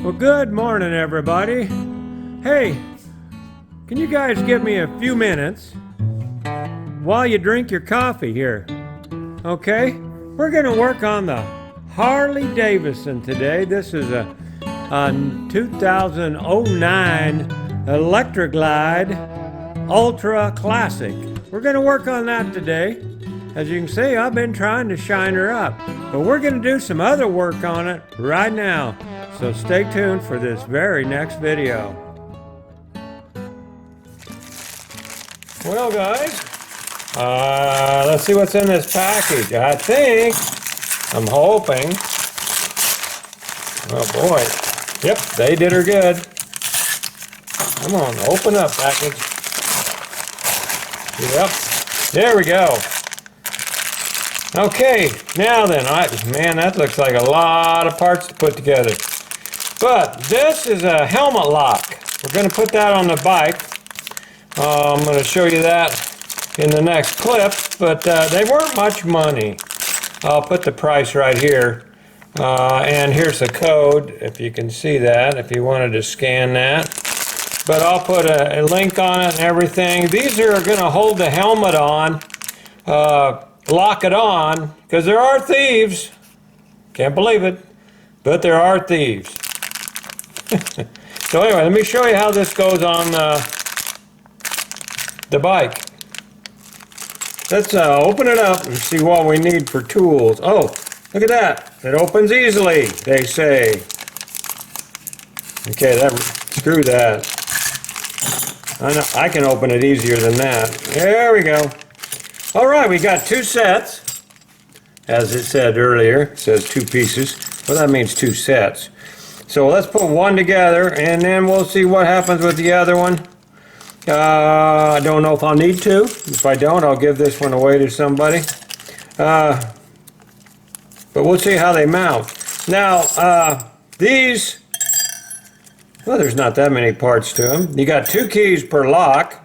Well, good morning, everybody. Hey, can you guys give me a few minutes while you drink your coffee here? Okay? We're going to work on the Harley-Davidson today. This is a 2009 Electric Glide Ultra Classic. We're going to work on that today. As you can see, I've been trying to shine her up, but we're going to do some other work on it right now. So stay tuned for this very next video. Well, guys, let's see what's in this package. I'm hoping. Oh boy. Yep, they did her good. Come on, open up package. Yep, there we go. Okay, now then, man, that looks like a lot of parts to put together. But this is a helmet lock. We're going to put that on the bike. I'm going to show you that in the next clip, but they weren't much money. I'll put the price right here. And here's the code, if you can see that, if you wanted to scan that. But I'll put a link on it and everything. These are going to hold the helmet on, lock it on, because there are thieves. Can't believe it, but there are thieves. So anyway, let me show you how this goes on the bike. Let's open it up and see what we need for tools. Oh, look at that. It opens easily, they say. Okay, screw that. I know I can open it easier than that. There we go. All right, we got two sets. As it said earlier, it says two pieces. Well, that means two sets. So let's put one together, and then we'll see what happens with the other one. I don't know if I'll need to. If I don't, I'll give this one away to somebody. But we'll see how they mount. Now, these, well, there's not that many parts to them. You got 2 keys per lock.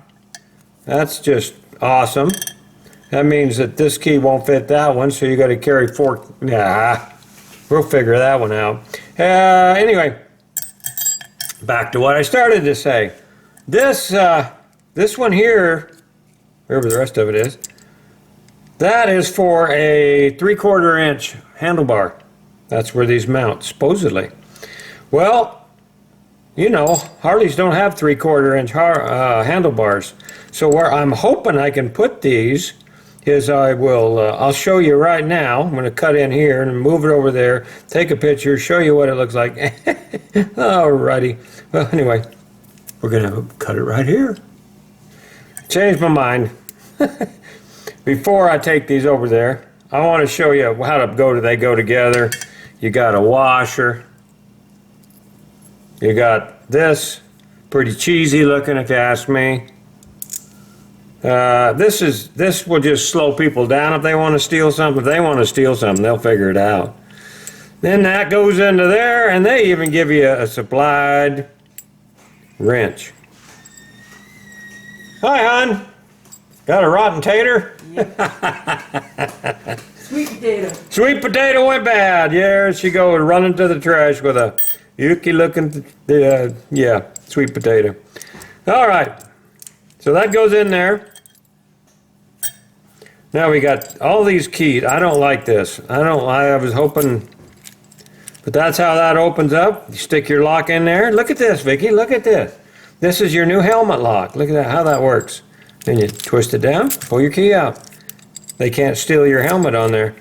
That's just awesome. That means that this key won't fit that one, so you got to carry 4. Nah, we'll figure that one out. Anyway, back to what I started to say. This one here, wherever the rest of it is, that is for a 3/4 inch handlebar. That's where these mount, supposedly. Well, you know, Harleys don't have 3/4 inch handlebars. So where I'm hoping I can put these is I'll show you right now. I'm going to cut in here and move it over there, take a picture, show you what it looks like. Alrighty. Well, anyway, we're going to cut it right here. Changed my mind. Before I take these over there, I want to show you how they go together. You got a washer. You got this, pretty cheesy looking if you ask me. This will just slow people down if they want to steal something. If they want to steal something, they'll figure it out. Then that goes into there, and they even give you a supplied wrench. Hi, hon. Got a rotten tater? Yeah. Sweet potato. Sweet potato went bad. Yeah, she goes running to the trash with a yucky looking, yeah, sweet potato. All right. So that goes in there. Now we got all these keys. I don't like this. I was hoping, but that's how that opens up. You stick your lock in there. Look at this, Vickie. Look at this. This is your new helmet lock. Look at that, how that works. Then you twist it down, pull your key out. They can't steal your helmet on there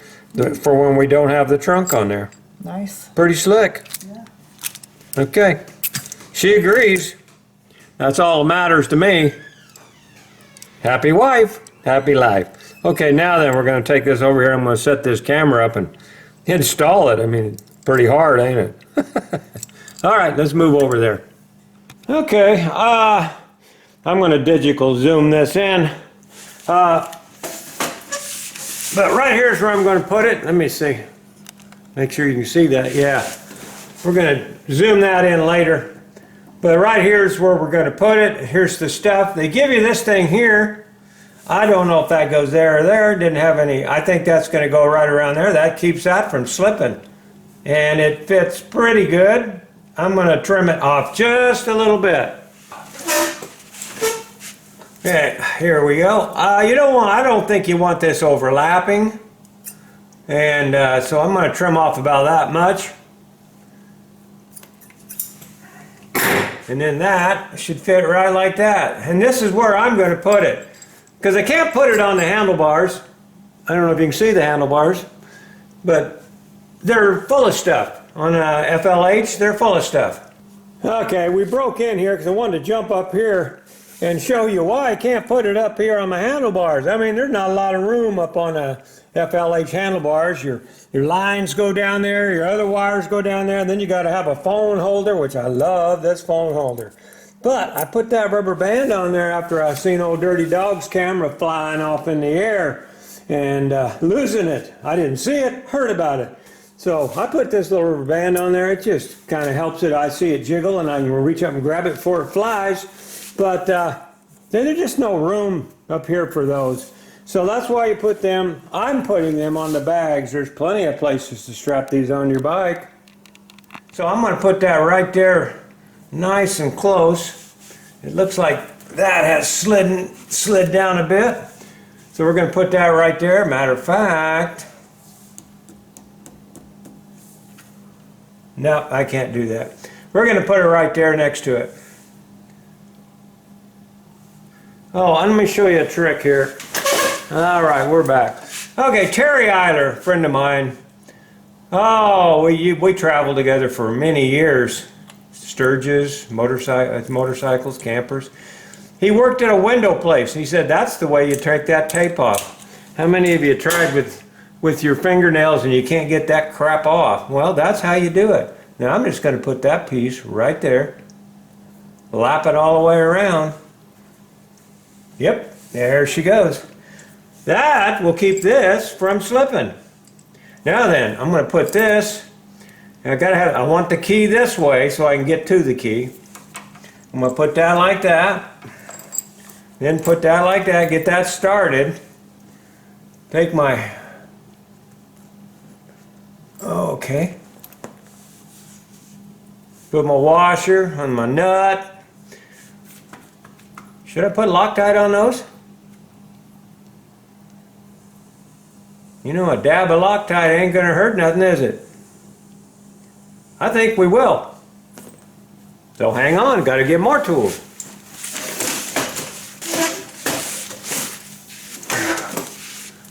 for when we don't have the trunk on there. Nice. Pretty slick. Yeah. Okay. She agrees. That's all that matters to me. Happy wife, happy life. Okay, now then we're going to take this over here. I'm going to set this camera up and install it. I mean, pretty hard, ain't it? All right, let's move over there. Okay, I'm going to digital zoom this in. But right here's where I'm going to put it. Let me see. Make sure you can see that. Yeah. We're going to zoom that in later. But right here's where we're going to put it. Here's the stuff. They give you this thing here. I don't know if that goes there or there. Didn't have any. I think that's going to go right around there. That keeps that from slipping. And it fits pretty good. I'm going to trim it off just a little bit. Okay, here we go. I don't think you want this overlapping. And so I'm going to trim off about that much. And then that should fit right like that. And this is where I'm going to put it. Because I can't put it on the handlebars. I don't know if you can see the handlebars. But they're full of stuff. On a FLH, they're full of stuff. Okay, we broke in here because I wanted to jump up here and show you why I can't put it up here on my handlebars. I mean, there's not a lot of room up on a FLH handlebars. Your lines go down there, your other wires go down there, and then you got to have a phone holder, which I love this phone holder. But I put that rubber band on there after I seen old Dirty Dog's camera flying off in the air and losing it. I didn't see it, heard about it. So I put this little rubber band on there. It just kind of helps it. I see it jiggle and I can reach up and grab it before it flies. But then there's just no room up here for those. So that's why you put them. I'm putting them on the bags. There's plenty of places to strap these on your bike. So I'm going to put that right there nice and close. It looks like that has slid down a bit. So we're going to put that right there. Matter of fact, no, I can't do that. We're going to put it right there next to it. Oh, let me show you a trick here. All right, we're back. Okay, Terry Eiler, friend of mine. Oh, we traveled together for many years. Sturges, motorcycles, campers. He worked at a window place. He said that's the way you take that tape off. How many of you tried with your fingernails and you can't get that crap off? Well, that's how you do it. Now I'm just going to put that piece right there. Lap it all the way around. Yep, there she goes. That will keep this from slipping. Now then, I'm going to put this. I want the key this way so I can get to the key. I'm going to put that like that. Then put that like that. Get that started. Take my... Okay. Put my washer on my nut. Should I put Loctite on those? You know, a dab of Loctite ain't gonna hurt nothing, is it? I think we will. So hang on, gotta get more tools.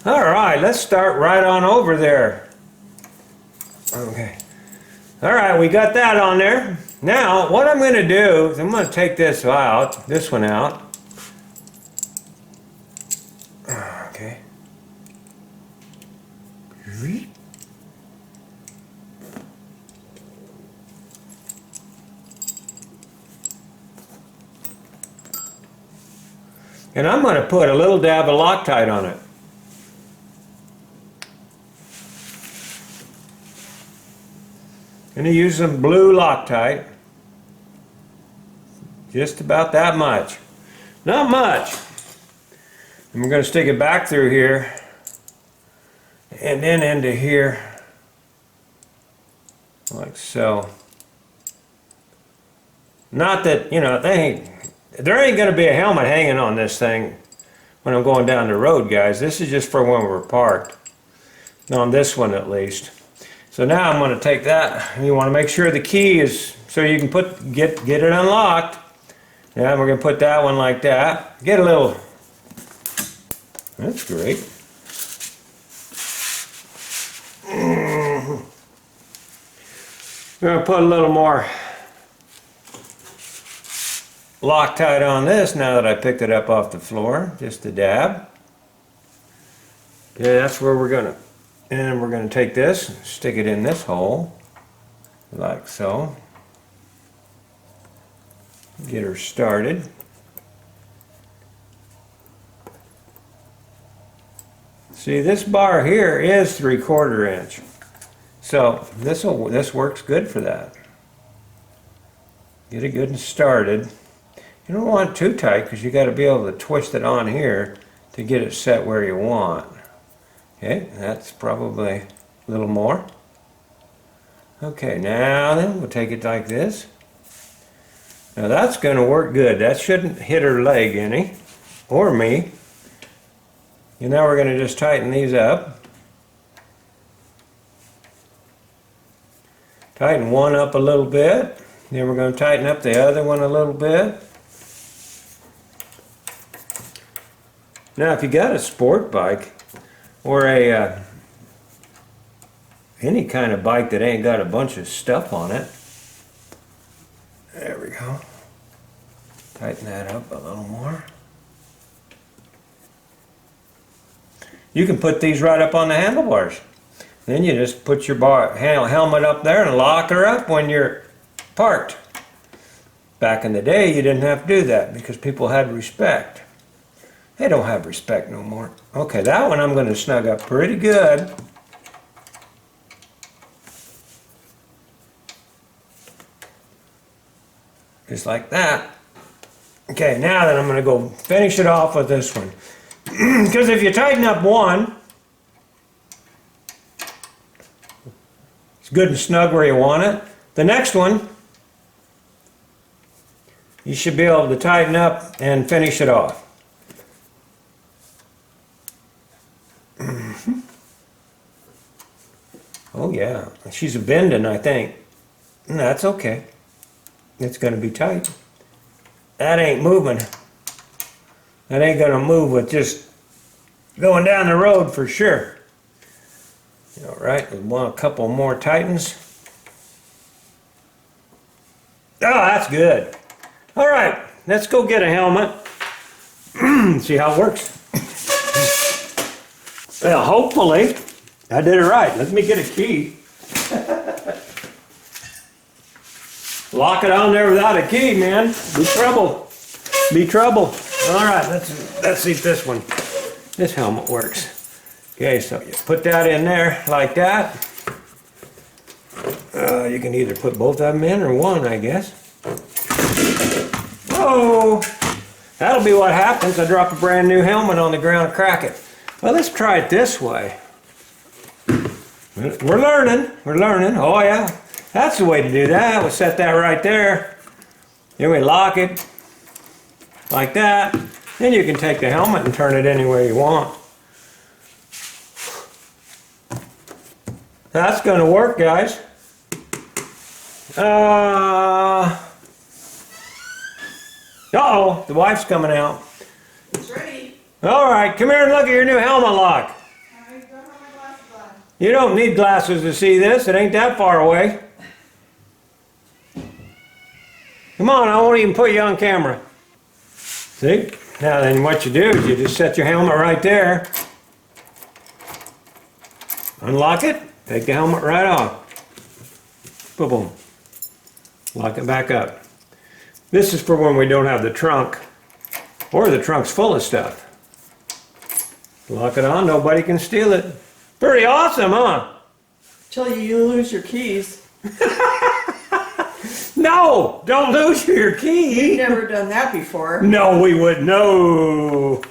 All right, let's start right on over there. Okay. All right, we got that on there. Now, what I'm gonna do is I'm gonna take this one out. Okay. And I'm going to put a little dab of Loctite on it. Going to use some blue Loctite. Just about that much. Not much. And we're going to stick it back through here. And then into here. Like so. Not that, you know, there ain't going to be a helmet hanging on this thing when I'm going down the road, guys. This is just for when we're parked. On this one at least. So now I'm going to take that. You want to make sure the key is so you can get it unlocked. Yeah, we're going to put that one like that. Get a little. That's great. We're going to put a little more Loctite on this now that I picked it up off the floor. Just a dab. Yeah, that's where we're going to. And we're going to take this and stick it in this hole. Like so. Get her started. See, this bar here is 3/4 inch. So this works good for that. Get it good and started. You don't want it too tight because you got to be able to twist it on here to get it set where you want. Okay, that's probably a little more. Okay, now then we'll take it like this. Now that's going to work good. That shouldn't hit her leg any, or me. And now we're going to just tighten these up. Tighten one up a little bit. Then we're going to tighten up the other one a little bit. Now if you got a sport bike or a any kind of bike that ain't got a bunch of stuff on it, there we go. Tighten that up a little more. You can put these right up on the handlebars. Then you just put your helmet up there and lock her up when you're parked. Back in the day, you didn't have to do that because people had respect. They don't have respect no more. Okay, that one I'm going to snug up pretty good. Just like that. Okay, now then I'm going to go finish it off with this one. Because if you tighten up one, it's good and snug where you want it. The next one, you should be able to tighten up and finish it off. Oh yeah, she's a bending, I think. That's okay. It's going to be tight. That ain't moving. That ain't going to move with just going down the road for sure. All right, we want a couple more tightens. Oh, that's good. All right, let's go get a helmet. See how it works. Well, hopefully, I did it right. Let me get a key. Lock it on there without a key, man. Be trouble. Be trouble. All right, let's see if this helmet works. Okay, so you put that in there like that. You can either put both of them in or one, I guess. Whoa! That'll be what happens. I drop a brand new helmet on the ground and crack it. Well, let's try it this way. We're learning. We're learning. Oh, yeah. That's the way to do that. We'll set that right there. Then we lock it like that. Then you can take the helmet and turn it any way you want. That's going to work, guys. Uh-oh, the wife's coming out. It's ready. All right, come here and look at your new helmet lock. I don't have my glasses on. You don't need glasses to see this. It ain't that far away. Come on, I won't even put you on camera. See? Now then what you do is you just set your helmet right there. Unlock it, take the helmet right off. Boom, boom. Lock it back up. This is for when we don't have the trunk or the trunk's full of stuff. Lock it on, nobody can steal it. Pretty awesome, huh? Till you lose your keys. No, don't lose your key. You've never done that before. No, we would no.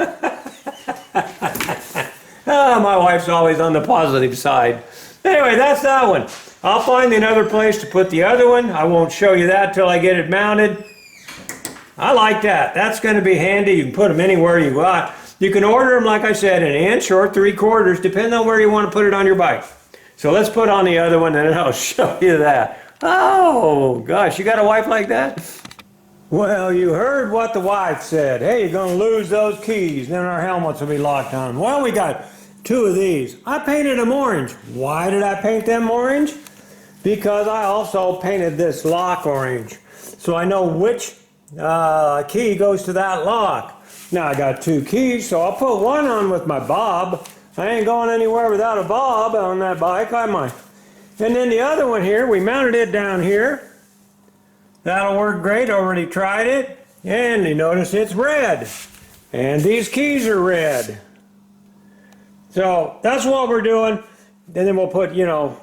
My wife's always on the positive side. Anyway, that's that one. I'll find another place to put the other one. I won't show you that till I get it mounted. I like that. That's going to be handy. You can put them anywhere you want. You can order them, like I said, an inch or 3/4, depending on where you want to put it on your bike. So let's put on the other one and I'll show you that. Oh, gosh, you got a wife like that? Well, you heard what the wife said. Hey, you're going to lose those keys, then our helmets will be locked on. Well, we got 2 of these. I painted them orange. Why did I paint them orange? Because I also painted this lock orange. So I know which key goes to that lock. Now I got 2 keys, so I'll put one on with my bob. I ain't going anywhere without a bob on that bike, am I? And then the other one here, we mounted it down here. That'll work great, already tried it. And you notice it's red. And these keys are red. So that's what we're doing. And then we'll put, 2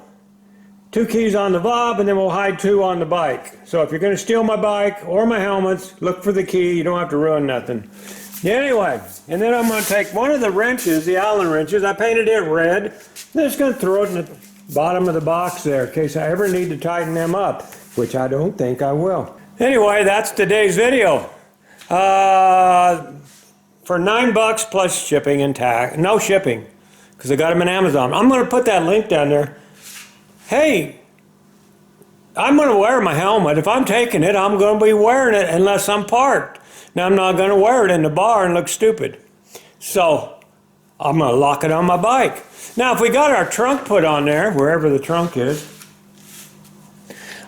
keys on the bob, and then we'll hide 2 on the bike. So if you're going to steal my bike or my helmets, look for the key. You don't have to ruin nothing. Anyway, and then I'm going to take one of the wrenches, the Allen wrenches. I painted it red. I'm just going to throw it in the bottom of the box there in case I ever need to tighten them up, which I don't think I will. Anyway, that's today's video. For $9 plus shipping and tax, no shipping, because I got them in Amazon. I'm going to put that link down there. Hey, I'm going to wear my helmet. If I'm taking it, I'm going to be wearing it unless I'm parked. Now, I'm not going to wear it in the bar and look stupid. So, I'm going to lock it on my bike. Now, if we got our trunk put on there, wherever the trunk is,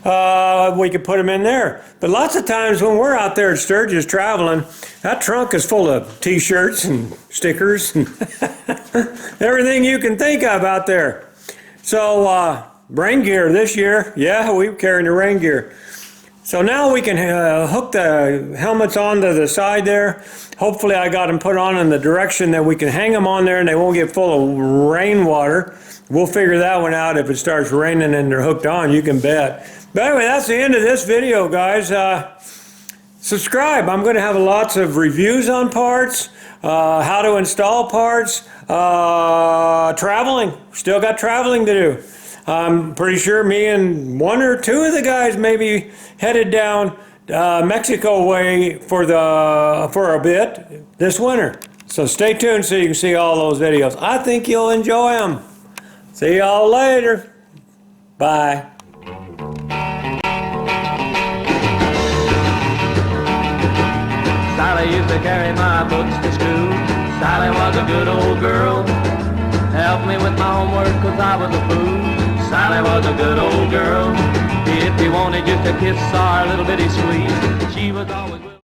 we could put them in there. But lots of times when we're out there at Sturgis traveling, that trunk is full of t-shirts and stickers and everything you can think of out there. So, rain gear this year, yeah, we were carrying the rain gear. So now we can hook the helmets onto the side there. Hopefully I got them put on in the direction that we can hang them on there and they won't get full of rainwater. We'll figure that one out if it starts raining and they're hooked on, you can bet. But anyway, that's the end of this video, guys. Subscribe. I'm going to have lots of reviews on parts, how to install parts, traveling. Still got traveling to do. I'm pretty sure me and one or two of the guys may be headed down Mexico way for a bit this winter. So stay tuned so you can see all those videos. I think you'll enjoy them. See y'all later. Bye. Sally used to carry my books to school. Sally was a good old girl. Helped me with my homework 'cause I was a fool. Sally was a good old girl. If you wanted just a kiss or a little bitty squeeze, she was always